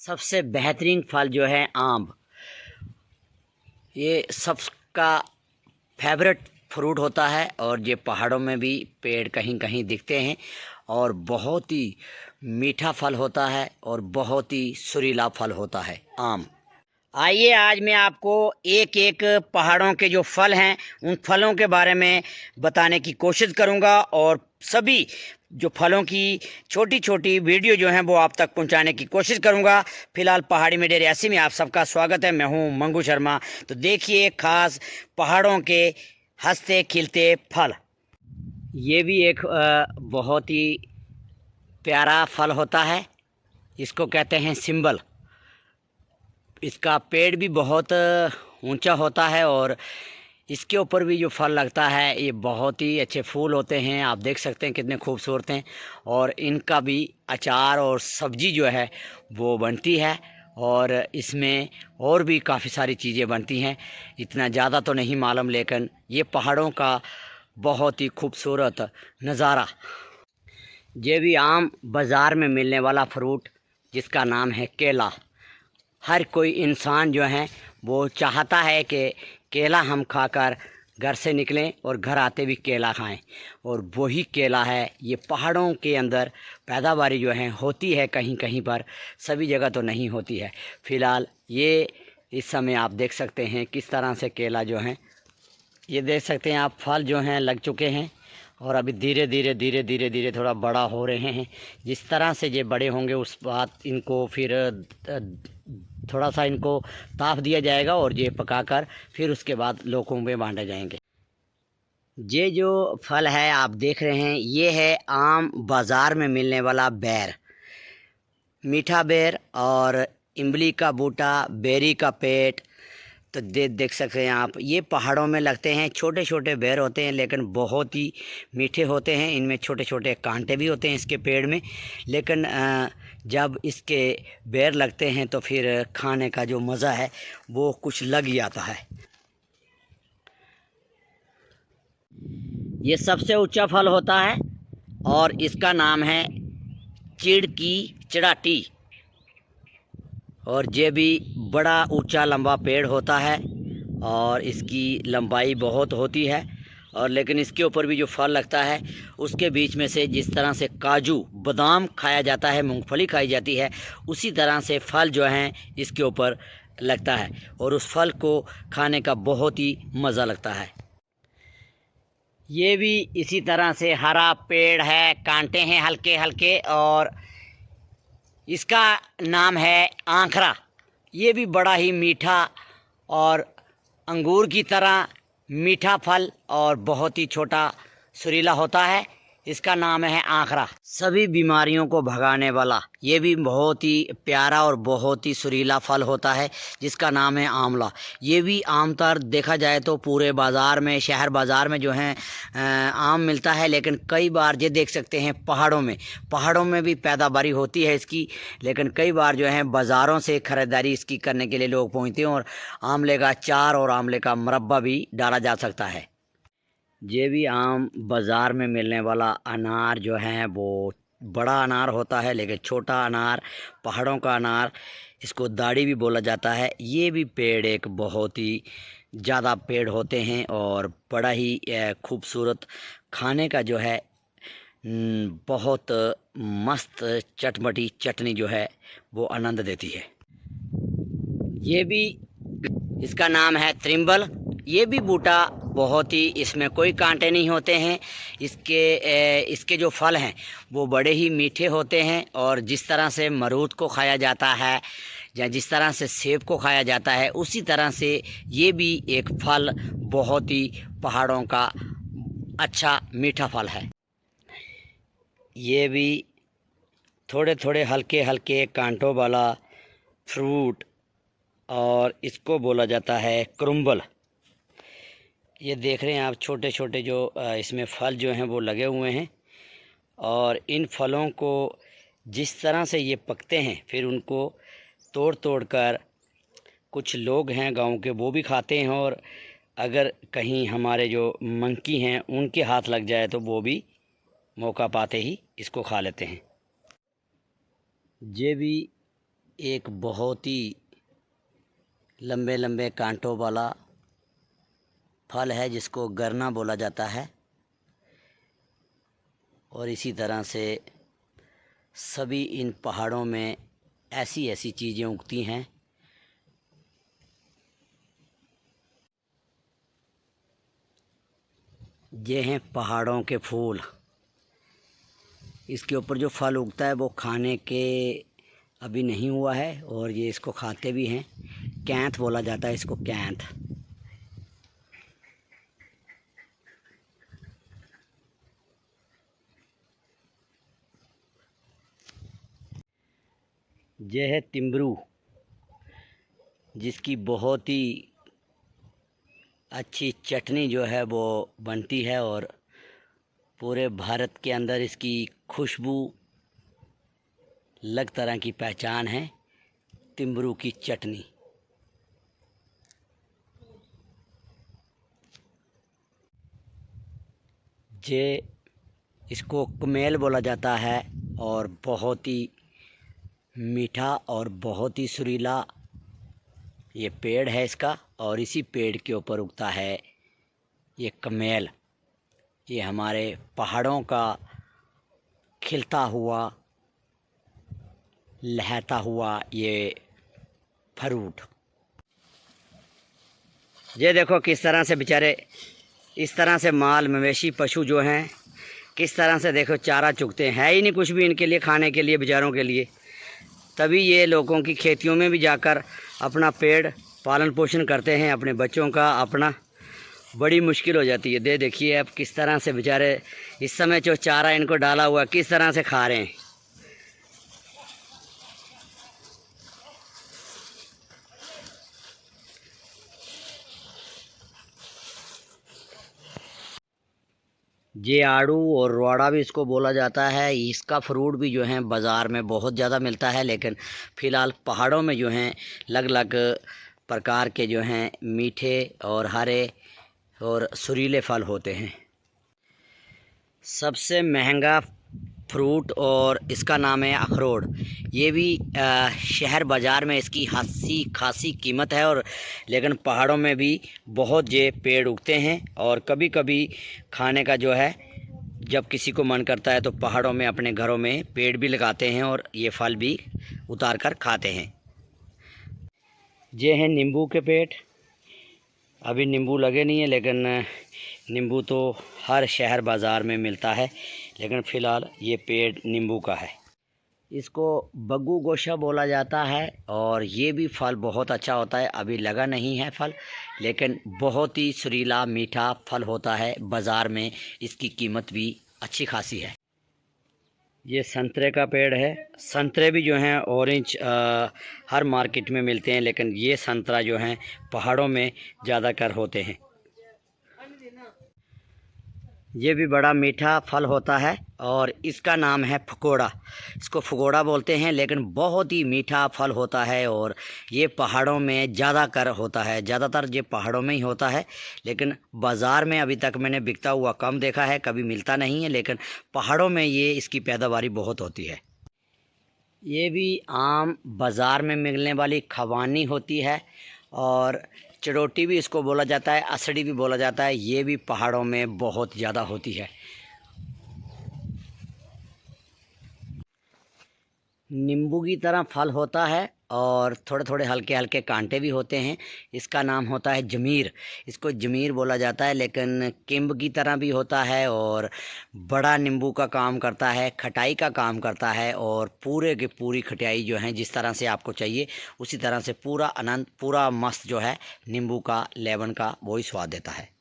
सबसे बेहतरीन फल जो है आम, ये सबका फेवरेट फ्रूट होता है और ये पहाड़ों में भी पेड़ कहीं कहीं दिखते हैं और बहुत ही मीठा फल होता है और बहुत ही सुरीला फल होता है आम। आइए आज मैं आपको एक एक पहाड़ों के जो फल हैं उन फलों के बारे में बताने की कोशिश करूंगा और सभी जो फलों की छोटी छोटी वीडियो जो हैं वो आप तक पहुंचाने की कोशिश करूंगा। फिलहाल पहाड़ी मीडिया रियासी में आप सबका स्वागत है। मैं हूं मंगू शर्मा। तो देखिए खास पहाड़ों के हंसते खिलते फल। ये भी एक बहुत ही प्यारा फल होता है, इसको कहते हैं सिंबल। इसका पेड़ भी बहुत ऊंचा होता है और इसके ऊपर भी जो फल लगता है ये बहुत ही अच्छे फूल होते हैं। आप देख सकते हैं कितने खूबसूरत हैं और इनका भी अचार और सब्जी जो है वो बनती है और इसमें और भी काफ़ी सारी चीज़ें बनती हैं। इतना ज़्यादा तो नहीं मालूम, लेकिन ये पहाड़ों का बहुत ही खूबसूरत नज़ारा। ये भी आम बाज़ार में मिलने वाला फ्रूट जिसका नाम है केला। हर कोई इंसान जो है वो चाहता है कि केला हम खाकर घर से निकलें और घर आते भी केला खाएं, और वही केला है। ये पहाड़ों के अंदर पैदावारी जो है होती है, कहीं कहीं पर, सभी जगह तो नहीं होती है। फ़िलहाल ये इस समय आप देख सकते हैं किस तरह से केला जो है, ये देख सकते हैं आप, फल जो हैं लग चुके हैं और अभी धीरे धीरे धीरे धीरे धीरे थोड़ा बड़ा हो रहे हैं। जिस तरह से ये बड़े होंगे उस बात इनको फिर थोड़ा सा इनको ताप दिया जाएगा और ये पकाकर फिर उसके बाद लोगों में बांटे जाएंगे। ये जो फल है आप देख रहे हैं ये है आम बाज़ार में मिलने वाला बेर, मीठा बेर और इमली का बूटा, बेरी का पेट। तो देख सकते हैं आप, ये पहाड़ों में लगते हैं। छोटे छोटे बेर होते हैं लेकिन बहुत ही मीठे होते हैं। इनमें छोटे छोटे कांटे भी होते हैं इसके पेड़ में, लेकिन जब इसके बेर लगते हैं तो फिर खाने का जो मज़ा है वो कुछ लग ही आता है। ये सबसे ऊंचा फल होता है और इसका नाम है चिड़ की चिड़ाटी, और ये भी बड़ा ऊंचा लंबा पेड़ होता है और इसकी लंबाई बहुत होती है। और लेकिन इसके ऊपर भी जो फल लगता है उसके बीच में से जिस तरह से काजू बादाम खाया जाता है, मूंगफली खाई जाती है, उसी तरह से फल जो हैं इसके ऊपर लगता है और उस फल को खाने का बहुत ही मज़ा लगता है। ये भी इसी तरह से हरा पेड़ है, कांटे हैं हल्के हल्के, और इसका नाम है आंखरा। ये भी बड़ा ही मीठा और अंगूर की तरह मीठा फल और बहुत ही छोटा सुरीला होता है। इसका नाम है आंखरा। सभी बीमारियों को भगाने वाला ये भी बहुत ही प्यारा और बहुत ही सुरीला फल होता है जिसका नाम है आंवला। ये भी आमतौर देखा जाए तो पूरे बाज़ार में, शहर बाज़ार में जो है आम मिलता है, लेकिन कई बार ये देख सकते हैं पहाड़ों में भी पैदावारी होती है इसकी, लेकिन कई बार जो है बाज़ारों से ख़रीदारी इसकी करने के लिए लोग पहुँचते हैं और आंवले का अचार और आंवले का मुरब्बा भी डाला जा सकता है। ये भी आम बाज़ार में मिलने वाला अनार जो है वो बड़ा अनार होता है, लेकिन छोटा अनार, पहाड़ों का अनार, इसको दाढ़ी भी बोला जाता है। ये भी पेड़ एक बहुत ही ज़्यादा पेड़ होते हैं और बड़ा ही खूबसूरत, खाने का जो है बहुत मस्त चटमटी चटनी जो है वो आनंद देती है। ये भी, इसका नाम है त्रिम्बल। ये भी बूटा बहुत ही, इसमें कोई कांटे नहीं होते हैं। इसके जो फल हैं वो बड़े ही मीठे होते हैं और जिस तरह से मरूद को खाया जाता है या जिस तरह से सेब को खाया जाता है, उसी तरह से ये भी एक फल बहुत ही पहाड़ों का अच्छा मीठा फल है। ये भी थोड़े थोड़े हल्के हल्के कांटों वाला फ्रूट और इसको बोला जाता है क्रम्बल। ये देख रहे हैं आप, छोटे छोटे जो इसमें फल जो हैं वो लगे हुए हैं और इन फलों को जिस तरह से ये पकते हैं फिर उनको तोड़ तोड़ कर कुछ लोग हैं गांव के वो भी खाते हैं, और अगर कहीं हमारे जो मंकी हैं उनके हाथ लग जाए तो वो भी मौका पाते ही इसको खा लेते हैं। ये भी एक बहुत ही लंबे लंबे कांटों वाला फल है जिसको गरना बोला जाता है। और इसी तरह से सभी इन पहाड़ों में ऐसी ऐसी चीज़ें उगती हैं। ये हैं पहाड़ों के फूल। इसके ऊपर जो फल उगता है वो खाने के अभी नहीं हुआ है और ये इसको खाते भी हैं। कैंथ बोला जाता है इसको, कैंथ। ये है तिम्बरू, जिसकी बहुत ही अच्छी चटनी जो है वो बनती है और पूरे भारत के अंदर इसकी खुशबू अलग तरह की पहचान है, तिम्बरू की चटनी। ये इसको कमेल बोला जाता है और बहुत ही मीठा और बहुत ही सुरीला ये पेड़ है इसका। और इसी पेड़ के ऊपर उगता है ये कमेल। ये हमारे पहाड़ों का खिलता हुआ, लहता हुआ ये फ्रूट। ये देखो किस तरह से बेचारे, इस तरह से माल मवेशी पशु जो हैं किस तरह से देखो चारा चुगते हैं। है ही नहीं कुछ भी इनके लिए खाने के लिए, बेचारों के लिए। तभी ये लोगों की खेतियों में भी जाकर अपना पेड़ पालन पोषण करते हैं, अपने बच्चों का अपना। बड़ी मुश्किल हो जाती है। देखिए अब किस तरह से बेचारे इस समय जो चारा इनको डाला हुआ किस तरह से खा रहे हैं। ये आड़ू और रोड़ा भी इसको बोला जाता है। इसका फ्रूट भी जो है बाज़ार में बहुत ज़्यादा मिलता है, लेकिन फ़िलहाल पहाड़ों में जो हैं अलग अलग प्रकार के जो हैं मीठे और हरे और सुरीले फल होते हैं। सबसे महंगा फ्रूट और इसका नाम है अखरोट। ये भी शहर बाज़ार में इसकी हंसी खासी कीमत है, और लेकिन पहाड़ों में भी बहुत ये पेड़ उगते हैं। और कभी कभी खाने का जो है, जब किसी को मन करता है तो पहाड़ों में अपने घरों में पेड़ भी लगाते हैं और ये फल भी उतार कर खाते हैं। ये हैं नींबू के पेड़। अभी नींबू लगे नहीं है, लेकिन नींबू तो हर शहर बाज़ार में मिलता है, लेकिन फ़िलहाल ये पेड़ नींबू का है। इसको बग्गू गोशा बोला जाता है और ये भी फल बहुत अच्छा होता है। अभी लगा नहीं है फल, लेकिन बहुत ही सुरीला मीठा फल होता है। बाज़ार में इसकी कीमत भी अच्छी खासी है। ये संतरे का पेड़ है। संतरे भी जो हैं ऑरेंज हर मार्केट में मिलते हैं, लेकिन ये संतरा जो हैं पहाड़ों में ज़्यादातर होते हैं। ये भी बड़ा मीठा फल होता है और इसका नाम है फकोड़ा। इसको फकोड़ा बोलते हैं, लेकिन बहुत ही मीठा फल होता है और ये पहाड़ों में ज़्यादातर होता है। ज़्यादातर ये पहाड़ों में ही होता है, लेकिन बाज़ार में अभी तक मैंने बिकता हुआ कम देखा है, कभी मिलता नहीं है। लेकिन पहाड़ों में ये इसकी पैदावारी बहुत होती है। ये भी आम बाज़ार में मिलने वाली खवानी होती है और चड़ोटी भी इसको बोला जाता है, असड़ी भी बोला जाता है। ये भी पहाड़ों में बहुत ज़्यादा होती है। नींबू की तरह फल होता है और थोड़े थोड़े हल्के हल्के कांटे भी होते हैं। इसका नाम होता है जमीर। इसको जमीर बोला जाता है, लेकिन किम्ब की तरह भी होता है और बड़ा नींबू का काम करता है, खटाई का काम करता है। और पूरे की पूरी खटाई जो है जिस तरह से आपको चाहिए उसी तरह से पूरा आनंद, पूरा मस्त जो है नींबू का लेमन का वही स्वाद देता है।